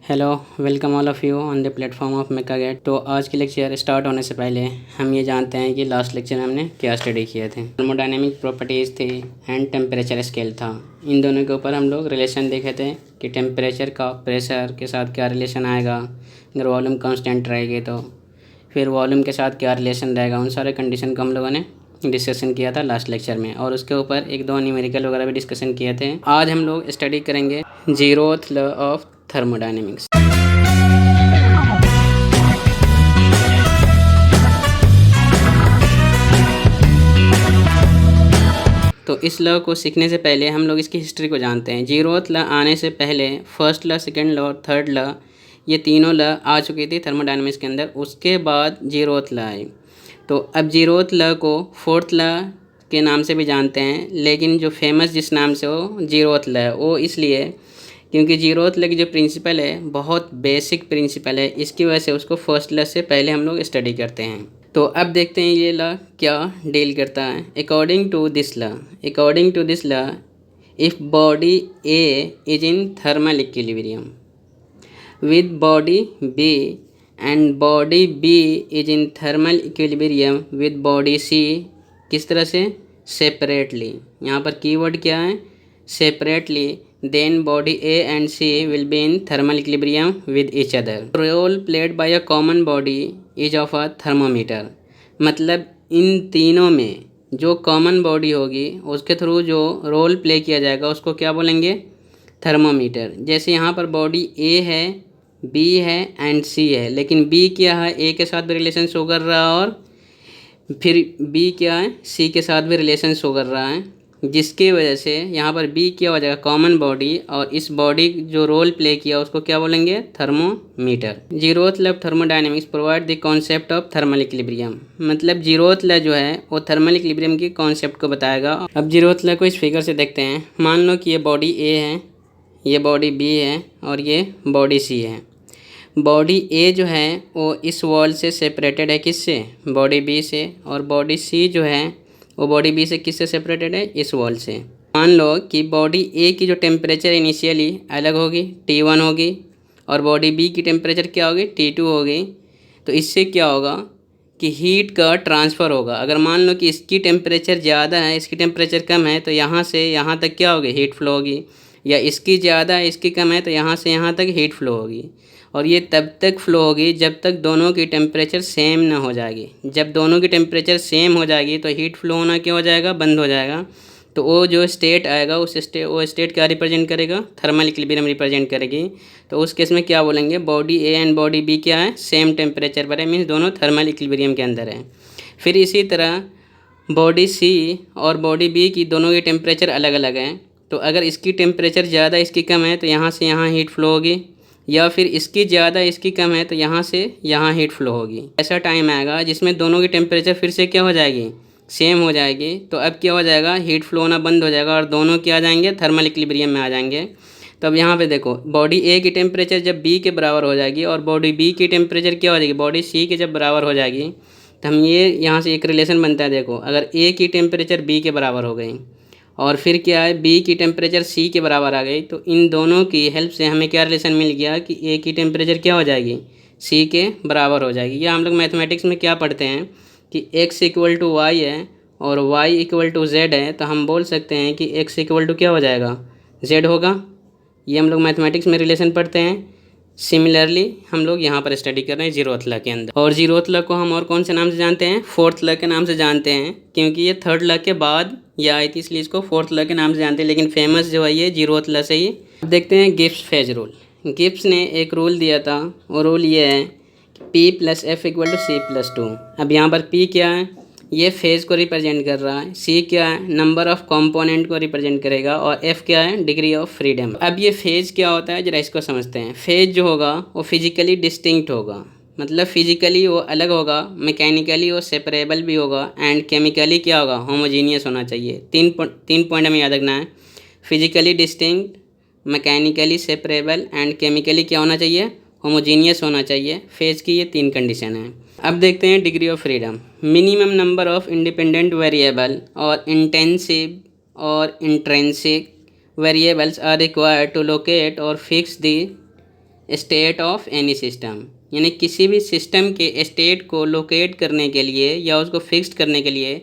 Hello, welcome all of you on the platform of Mekagate. तो आज की lecture start होने से पहले हम ये जानते हैं कि लास्ट लेक्चर में हमने क्या स्टडी किए थे। थर्मोडायनेमिक प्रॉपर्टीज़ थी एंड टेम्परेचर स्केल था। इन दोनों के ऊपर हम लोग रिलेशन देखे थे कि टेम्परेचर का प्रेशर के साथ क्या रिलेशन आएगा अगर वॉल्यूम कांस्टेंट रहेगी तो, फिर वॉल्यूम के साथ क्या रिलेशन रहेगा। उन सारे कंडीशन को हम लोगों ने डिस्कशन किया था लास्ट लेक्चर में, और उसके ऊपर एक दो न्यूमेरिकल वगैरह भी डिस्कशन किए थे। आज हम लोग स्टडी करेंगे जीरोथ लॉ ऑफ थर्मोडायनेमिक्स। तो इस लॉ को सीखने से पहले हम लोग इसकी हिस्ट्री को जानते हैं। जीरोथ लॉ आने से पहले first law, second law, third law, ये तीनों लॉ आ चुकी थी थर्मोडायनेमिक्स के अंदर। उसके बाद जीरोथ लॉ आई। तो अब जीरोथ लॉ को फोर्थ लॉ के नाम से भी जानते हैं, लेकिन जो फेमस जिस नाम से वो जीरोथ लॉ है, वो इसलिए क्योंकि जीरोथ लॉ की जो प्रिंसिपल है बहुत बेसिक प्रिंसिपल है। इसकी वजह से उसको फर्स्ट लॉ से पहले हम लोग स्टडी करते हैं। तो अब देखते हैं ये लॉ क्या डील करता है। According to this law, if body A is in thermal equilibrium with body B and body B is in thermal equilibrium with body C, किस तरह से? सेपरेटली। यहाँ पर कीवर्ड क्या है? Separately. Then body A and C will be in thermal equilibrium with each other. Role played by a common body is of a thermometer. मतलब इन तीनों में जो कॉमन बॉडी होगी उसके थ्रू जो रोल प्ले किया जाएगा उसको क्या बोलेंगे? थर्मोमीटर। जैसे यहाँ पर बॉडी ए है, बी है एंड सी है, लेकिन बी क्या है? ए के साथ भी रिलेशन शो कर रहा है, और फिर बी क्या है? सी के साथ भी रिलेशन शो कर रहा है, जिसकी वजह से यहाँ पर बी क्या हो जाएगा? कॉमन बॉडी, और इस बॉडी जो रोल प्ले किया उसको क्या बोलेंगे? Thermometer. Zeroth law of thermodynamics provide the concept of thermal equilibrium. मतलब जीरोथ लॉ जो है वो थर्मल इक्विलिब्रियम की कॉन्सेप्ट को बताएगा। अब जीरोथ लॉ को इस फिगर से देखते हैं। मान लो कि ये बॉडी ए है, ये बॉडी बी है, और ये बॉडी सी है। बॉडी ए जो है वो इस वॉल से सेपरेटेड है, किससे? बॉडी बी से। और बॉडी सी जो है वो बॉडी बी से किससे सेपरेटेड है? इस वॉल से। मान लो कि बॉडी ए की जो टेम्परेचर इनिशियली अलग होगी, T1 होगी, और बॉडी बी की टेम्परेचर क्या होगी? T2 होगी। तो इससे क्या होगा कि हीट का ट्रांसफ़र होगा। अगर मान लो कि इसकी टेम्परेचर ज़्यादा है, इसकी टेम्परेचर कम है, तो यहाँ से यहाँ तक क्या होगी? हीट फ्लो होगी। या इसकी ज़्यादा है, इसकी कम है, तो यहाँ से यहाँ तक हीट फ्लो होगी। और ये तब तक फ्लो होगी जब तक दोनों की टेम्परेचर सेम ना हो जाएगी। जब दोनों की टेम्परेचर सेम हो जाएगी तो हीट फ्लो होना क्या हो जाएगा? बंद हो जाएगा। तो वो जो स्टेट आएगा वो स्टेट क्या रिप्रेजेंट करेगा? थर्मल इक्विलिब्रियम रिप्रेजेंट करेगी। तो उस केस में क्या बोलेंगे? Body A and body B क्या है? सेम टेम्परेचर पर है, मीन्स दोनों थर्मल इक्विलिब्रियम के अंदर है। फिर इसी तरह बॉडी सी और बॉडी बी की दोनों के टेम्परेचर अलग अलग हैं। तो अगर इसकी टेम्परेचर ज़्यादा इसकी कम है तो यहाँ से यहाँ हीट फ्लो होगी, या फिर इसकी ज़्यादा इसकी कम है तो यहाँ से यहाँ हीट फ्लो होगी। ऐसा टाइम आएगा जिसमें दोनों की टेम्परेचर फिर से क्या हो जाएगी? सेम हो जाएगी। तो अब क्या हो जाएगा? हीट फ्लो होना बंद हो जाएगा और दोनों क्या आ जाएंगे? थर्मल इक्विलिब्रियम में आ जाएंगे। तो अब यहाँ पे देखो, बॉडी ए की टेम्परेचर जब बी के बराबर हो जाएगी और बॉडी बी की टेम्परेचर क्या हो जाएगी? बॉडी सी के जब बराबर हो जाएगी, तो हम ये यहाँ से एक रिलेशन बनता है। देखो, अगर ए की टेम्परेचर बी के बराबर हो गई और फिर क्या है, बी की टेम्परेचर सी के बराबर आ गई, तो इन दोनों की हेल्प से हमें क्या रिलेशन मिल गया कि ए की टेम्परेचर क्या हो जाएगी? सी के बराबर हो जाएगी। या हम लोग मैथमेटिक्स में क्या पढ़ते हैं कि x इक्वल टू वाई है और y इक्वल टू जेड है, तो हम बोल सकते हैं कि x इक्वल टू क्या हो जाएगा? z होगा। ये हम लोग मैथमेटिक्स में रिलेशन पढ़ते हैं। सिमिलरली हम लोग यहाँ पर स्टडी कर रहे हैं जीरोथ लॉ के अंदर। और जीरोथ लॉ को हम और कौन से नाम से जानते हैं? फोर्थ लॉ के नाम से जानते हैं, क्योंकि ये थर्ड लॉ के बाद ये आई थी, इसलिए इसको फोर्थ लॉ के नाम से जानते हैं। लेकिन फेमस जो है ये जीरोथ लॉ से ही। अब देखते हैं गिब्स फेज रूल। गिब्स ने एक रूल दिया था, और रूल ये है कि P + F = C+2। अब यहाँ पर P क्या है? ये फेज़ को रिप्रेजेंट कर रहा है। C क्या है? नंबर ऑफ़ कंपोनेंट को रिप्रेजेंट करेगा। और F क्या है? Degree of freedom. अब ये फेज़ क्या होता है, जरा इसको समझते हैं। फेज़ जो होगा वो फिजिकली डिस्टिंक्ट होगा, मतलब फिजिकली वो अलग होगा, मैकेनिकली वो सेपरेबल भी होगा, एंड केमिकली क्या होगा? होमोजीनियस होना चाहिए। तीन पॉइंट हमें याद रखना है। Physically distinct, mechanically separable and chemically क्या होना चाहिए? होमोजीनियस होना चाहिए। फेज़ की ये 3 कंडीशन है। अब देखते हैं degree of freedom. Minimum number of independent variable और इंटेंसिव और intrinsic variables are required to locate और fix the state of any system, यानी किसी भी सिस्टम के स्टेट को लोकेट करने के लिए या उसको फिक्स्ड करने के लिए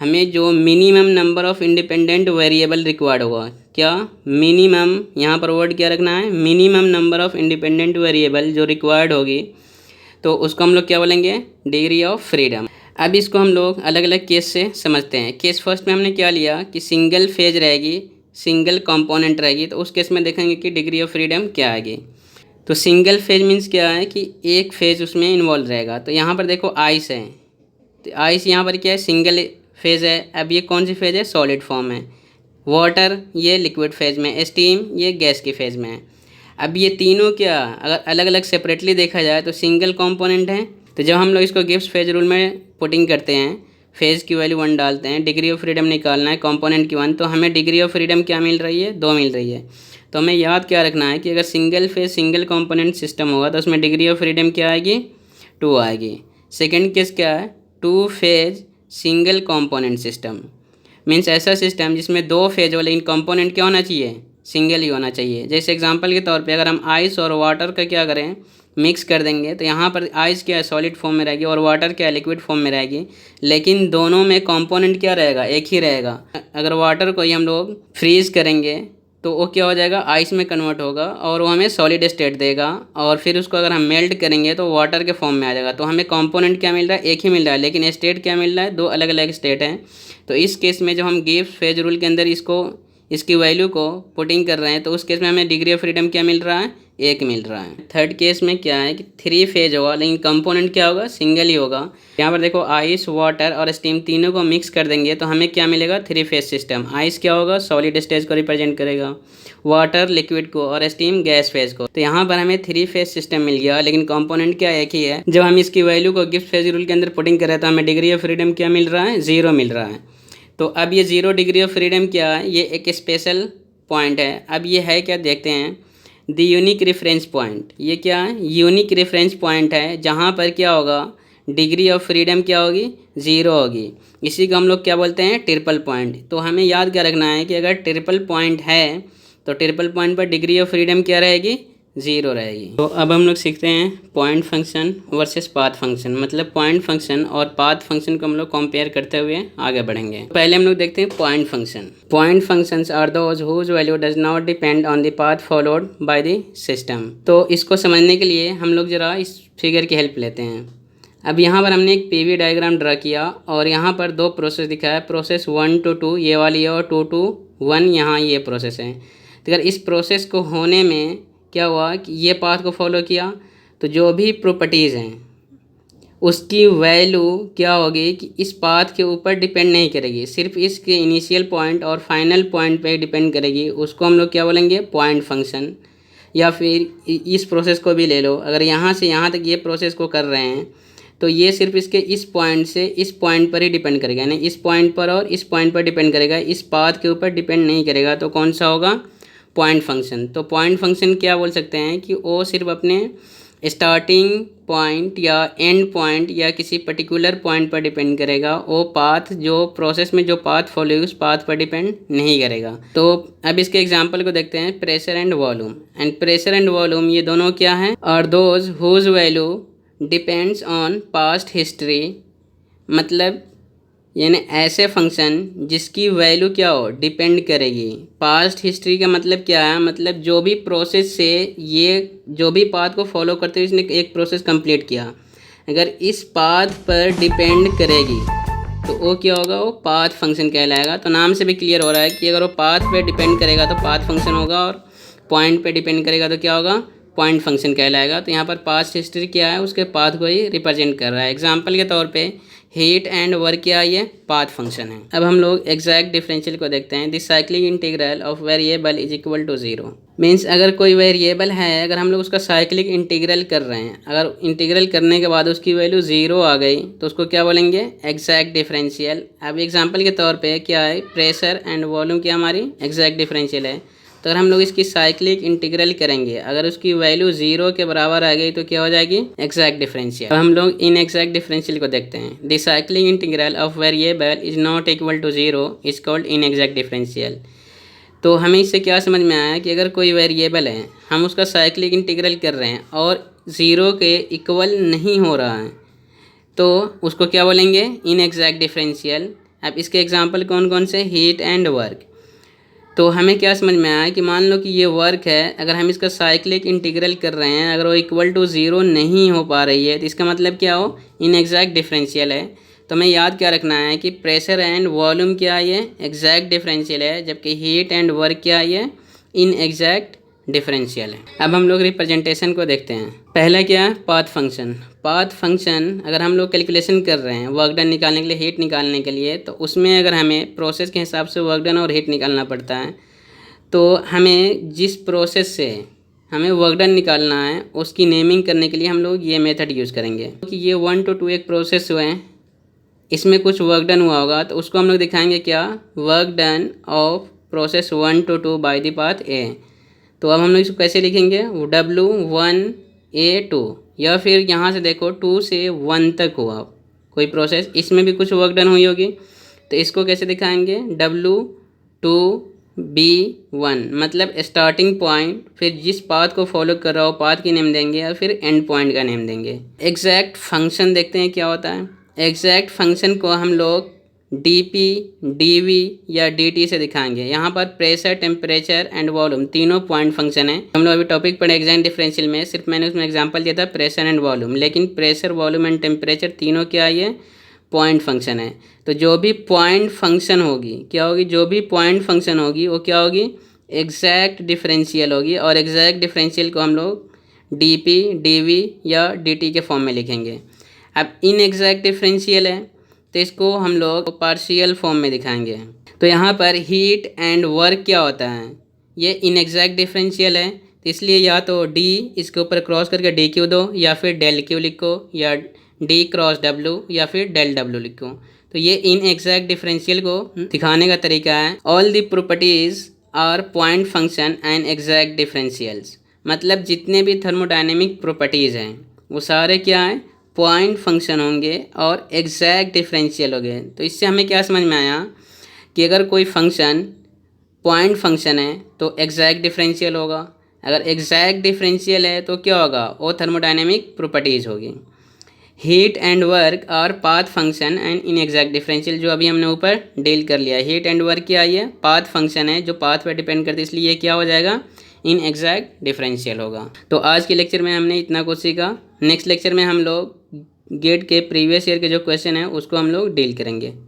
हमें जो minimum number of independent variable required होगा, क्या मिनिमम, यहाँ पर वर्ड क्या रखना है, minimum number of independent variable जो रिक्वायर्ड होगी, तो उसको हम लोग क्या बोलेंगे, डिग्री ऑफ फ्रीडम। अब इसको हम लोग अलग अलग केस से समझते हैं। केस फर्स्ट में हमने क्या लिया कि सिंगल फेज रहेगी, सिंगल कंपोनेंट रहेगी, तो उस केस में देखेंगे कि डिग्री ऑफ फ्रीडम क्या आएगी। तो सिंगल फेज मीन्स क्या है कि एक फेज उसमें इन्वॉल्व रहेगा। तो यहाँ पर देखो आइस है, तो आइस यहाँ पर क्या है, सिंगल फेज है। अब ये कौन सी फेज है, सॉलिड फॉर्म है। वाटर ये लिक्विड फेज में, स्टीम ये गैस की फेज में है। अब ये तीनों क्या अगर अलग अलग सेपरेटली देखा जाए तो सिंगल कंपोनेंट है। तो जब हम लोग इसको गिब्स फेज रूल में पुटिंग करते हैं, फेज की वैल्यू 1 डालते हैं, डिग्री ऑफ फ्रीडम निकालना है कंपोनेंट की 1, तो हमें डिग्री ऑफ फ्रीडम क्या मिल रही है, 2 मिल रही है। तो हमें याद क्या रखना है कि अगर single phase single component system होगा तो उसमें डिग्री ऑफ फ्रीडम क्या आएगी, 2 आएगी। सेकेंड केस क्या है, 2 phase single component system means ऐसा सिस्टम जिसमें 2 फेज हो लेकिन कंपोनेंट क्या होना चाहिए, सिंगल ही होना चाहिए। जैसे एग्जांपल के तौर पे अगर हम आइस और वाटर का क्या करें, मिक्स कर देंगे, तो यहाँ पर आइस क्या है, सॉलिड फॉर्म में रहेगी और वाटर क्या है, लिक्विड फॉर्म में रहेगी, लेकिन दोनों में कंपोनेंट क्या रहेगा, एक ही रहेगा। अगर वाटर को ही हम लोग फ्रीज करेंगे तो वो क्या हो जाएगा, आइस में कन्वर्ट होगा और वो हमें सॉलिड स्टेट देगा, और फिर उसको अगर हम मेल्ट करेंगे तो वाटर के फॉर्म में आ जाएगा। तो हमें कंपोनेंट क्या मिल रहा है, एक ही मिल रहा है, लेकिन स्टेट क्या मिल रहा है, 2 अलग अलग स्टेट हैं। तो इस केस में जब हम गिब्स फेज रूल के अंदर इसकी वैल्यू को पुटिंग कर रहे हैं तो उस केस में हमें डिग्री ऑफ फ्रीडम क्या मिल रहा है, 1 मिल रहा है। थर्ड केस में क्या है कि 3 फेज होगा लेकिन कंपोनेंट क्या होगा, सिंगल ही होगा। यहाँ पर देखो आइस, वाटर और स्टीम तीनों को मिक्स कर देंगे तो हमें क्या मिलेगा, 3 फेज सिस्टम। आइस क्या होगा, सॉलिड स्टेज को रिप्रेजेंट करेगा, वाटर लिक्विड को और स्टीम गैस फेज को। तो यहाँ पर हमें 3 फेज सिस्टम मिल गया लेकिन कंपोनेंट क्या एक ही है। जब हम इसकी वैल्यू को गिब्स फेज रूल के अंदर पुटिंग कर रहे हैं तो हमें डिग्री ऑफ फ्रीडम क्या मिल रहा है, 0 मिल रहा है। तो अब ये 0 डिग्री ऑफ फ्रीडम क्या है, ये एक स्पेशल पॉइंट है। अब ये है क्या, देखते हैं, द यूनिक रेफरेंस पॉइंट। ये क्या है, यूनिक रेफरेंस पॉइंट है जहाँ पर क्या होगा, डिग्री ऑफ फ्रीडम क्या होगी, 0 होगी। इसी को हम लोग क्या बोलते हैं, ट्रिपल पॉइंट। तो हमें याद क्या रखना है कि अगर ट्रिपल पॉइंट है तो ट्रिपल पॉइंट पर डिग्री ऑफ फ्रीडम क्या रहेगी, 0 रहेगी। तो अब हम लोग सीखते हैं point function versus path function, मतलब पॉइंट फंक्शन और पाथ फंक्शन को हम लोग कंपेयर करते हुए आगे बढ़ेंगे। पहले हम लोग देखते हैं point function. Point functions are those whose value does not depend on the path followed by the system. तो इसको समझने के लिए हम लोग जरा इस फिगर की हेल्प लेते हैं। अब यहाँ पर हमने एक पीवी डायग्राम ड्रा किया और यहाँ पर 2 प्रोसेस दिखाया है, प्रोसेस 1 to 2 ये वाली है और 2 to 1 यहाँ ये प्रोसेस है। तो अगर इस प्रोसेस को होने में क्या हुआ कि ये पाथ को फॉलो किया तो जो भी प्रॉपर्टीज़ हैं उसकी वैल्यू क्या होगी कि इस पाथ के ऊपर डिपेंड नहीं करेगी, सिर्फ इसके इनिशियल पॉइंट और फाइनल पॉइंट पे डिपेंड करेगी। उसको हम लोग क्या बोलेंगे, पॉइंट फंक्शन। या फिर इस प्रोसेस को भी ले लो, अगर यहाँ से यहाँ तक ये प्रोसेस को कर रहे हैं तो ये सिर्फ इसके इस पॉइंट से इस पॉइंट पर ही डिपेंड करेगा, यानी इस पॉइंट पर और इस पॉइंट पर डिपेंड करेगा, इस पाथ के ऊपर डिपेंड नहीं करेगा। तो कौन सा होगा, पॉइंट फंक्शन। तो पॉइंट फंक्शन क्या बोल सकते हैं कि वो सिर्फ अपने स्टार्टिंग पॉइंट या एंड पॉइंट या किसी पर्टिकुलर पॉइंट पर डिपेंड करेगा, वो पाथ जो प्रोसेस में जो पाथ फॉलो है उस पाथ पर डिपेंड नहीं करेगा। तो अब इसके एग्जांपल को देखते हैं, pressure and volume. And pressure and volume ये दोनों क्या हैं, और those whose value depends on past history, मतलब यानी ऐसे फंक्शन जिसकी वैल्यू क्या हो, डिपेंड करेगी पास्ट हिस्ट्री। का मतलब क्या है, मतलब जो भी प्रोसेस से ये जो भी पाथ को फॉलो करते हुए इसने एक प्रोसेस कंप्लीट किया, अगर इस पाथ पर डिपेंड करेगी तो वो क्या होगा, वो पाथ फंक्शन कहलाएगा। तो नाम से भी क्लियर हो रहा है कि अगर वो पाथ पे डिपेंड करेगा तो पाथ फंक्शन होगा और पॉइंट पे डिपेंड करेगा तो क्या होगा, पॉइंट फंक्शन कहलाएगा। तो यहाँ पर पास्ट हिस्ट्री क्या है, उसके पाथ को ही रिप्रेजेंट कर रहा है। एग्जाम्पल के तौर पे हीट एंड वर्क क्या ये पाथ फंक्शन है। अब हम लोग एग्जैक्ट डिफरेंशियल को देखते हैं। The cyclic integral of variable is equal to 0। Means अगर कोई वेरिएबल है, अगर हम लोग उसका साइक्लिक इंटीग्रल कर रहे हैं, अगर इंटीग्रल करने के बाद उसकी वैल्यू 0 आ गई तो उसको क्या बोलेंगे, एग्जैक्ट डिफरेंशियल। अब एग्जाम्पल के तौर पर क्या है, प्रेशर एंड वॉल्यूम क्या हमारी एग्जैक्ट डिफरेंशियल है। तो अगर हम लोग इसकी साइक्लिक इंटीग्रल करेंगे, अगर उसकी वैल्यू 0 के बराबर आ गई तो क्या हो जाएगी, एग्जैक्ट डिफरेंशियल। अब हम लोग इन एग्जैक्ट डिफरेंशियल को देखते हैं। The cyclic integral of variable is not equal to 0 is called inexact differential. तो हमें इससे क्या समझ में आया कि अगर कोई वेरिएबल है, हम उसका साइक्लिक इंटीग्रल कर रहे हैं और 0 के इक्वल नहीं हो रहा है, तो उसको क्या बोलेंगे? इनएग्जैक्ट डिफरेंशियल। अब इसके एग्जांपल कौन कौन से? Heat and work. तो हमें क्या समझ में आया कि मान लो कि ये वर्क है, अगर हम इसका साइक्लिक इंटीग्रल कर रहे हैं, अगर वो इक्वल टू 0 नहीं हो पा रही है, तो इसका मतलब क्या हो? इनएग्जैक्ट डिफरेंशियल है। तो हमें याद क्या रखना है कि प्रेशर एंड वॉल्यूम क्या है? ये एग्जैक्ट डिफरेंशियल है, जबकि हीट एंड वर्क क्या है? ये इनएग्जैक्ट डिफरेंशियल है। अब हम लोग रिप्रेजेंटेशन को देखते हैं। पहला क्या है? Path function. पाथ फंक्शन अगर हम लोग कैलकुलेशन कर रहे हैं वर्क डन निकालने के लिए, हीट निकालने के लिए, तो उसमें अगर हमें प्रोसेस के हिसाब से वर्क डन और हीट निकालना पड़ता है, तो हमें जिस प्रोसेस से हमें वर्क डन निकालना है उसकी नेमिंग करने के लिए हम लोग ये मेथड यूज़ करेंगे। क्योंकि ये 1 to 2 एक प्रोसेस हुए हैं, इसमें कुछ वर्क डन हुआ होगा, तो उसको हम लोग दिखाएंगे क्या? Work done of process 1 to 2 by the path ए। तो अब हम लोग इसको कैसे लिखेंगे? W1A2, या फिर यहाँ से देखो 2 से 1 तक हुआ कोई प्रोसेस, इसमें भी कुछ वर्क डन हुई होगी, तो इसको कैसे दिखाएंगे? W2B1, मतलब स्टार्टिंग पॉइंट, फिर जिस पाथ को फॉलो कर रहा हो पाथ की नेम देंगे और फिर एंड पॉइंट का नेम देंगे। एग्जैक्ट फंक्शन देखते हैं क्या होता है। एग्जैक्ट फंक्शन को हम लोग dp, dv या dt से दिखाएंगे। यहाँ पर प्रेशर, टेम्परेचर एंड वॉल्यूम तीनों पॉइंट फंक्शन है। हम लोग अभी टॉपिक पढ़े एग्जैक्ट डिफरेंशियल में, सिर्फ मैंने उसमें एग्जांपल दिया था प्रेशर एंड वॉल्यूम, लेकिन प्रेशर, वॉल्यूम एंड टेम्परेचर तीनों क्या है? ये पॉइंट फंक्शन है। तो जो भी पॉइंट फंक्शन होगी क्या होगी? जो भी पॉइंट फंक्शन होगी वो क्या होगी? एग्जैक्ट डिफरेंशियल होगी। और एग्जैक्ट डिफरेंशियल को हम लोग dp, dv या dt के फॉर्म में लिखेंगे। अब इनएग्जैक्ट डिफरेंशियल है तो इसको हम लोग पार्शियल फॉर्म में दिखाएंगे। तो यहाँ पर हीट एंड वर्क क्या होता है? ये इनएग्जैक्ट डिफरेंशियल है, तो इसलिए या तो d इसके ऊपर क्रॉस करके डी क्यू दो, या फिर डेल क्यू लिखो, या d क्रॉस w, या फिर डेल w लिखो। तो ये इनएग्जैक्ट डिफरेंशियल को दिखाने का तरीका है। All the properties are point function and exact differentials, मतलब जितने भी थर्मोडायनेमिक प्रॉपर्टीज़ हैं वो सारे क्या हैं? पॉइंट फंक्शन होंगे और एग्जैक्ट डिफरेंशियल होंगे। तो इससे हमें क्या समझ में आया कि अगर कोई फंक्शन पॉइंट फंक्शन है तो एग्जैक्ट डिफरेंशियल होगा, अगर एग्जैक्ट डिफरेंशियल है तो क्या होगा? वो थर्मोडायनेमिक प्रॉपर्टीज़ होगी। Heat and work our path function and in exact differential, जो अभी हमने ऊपर डील कर लिया। हीट एंड वर्क क्या है? पाथ फंक्शन है जो पाथ पर डिपेंड करती है, इसलिए ये क्या हो जाएगा? इन एग्जैक्ट डिफरेंशियल होगा। तो आज के लेक्चर में हमने इतना कुछ सीखा। नेक्स्ट लेक्चर में हम लोग गेट के प्रीवियस ईयर के जो क्वेश्चन है उसको हम लोग डील करेंगे।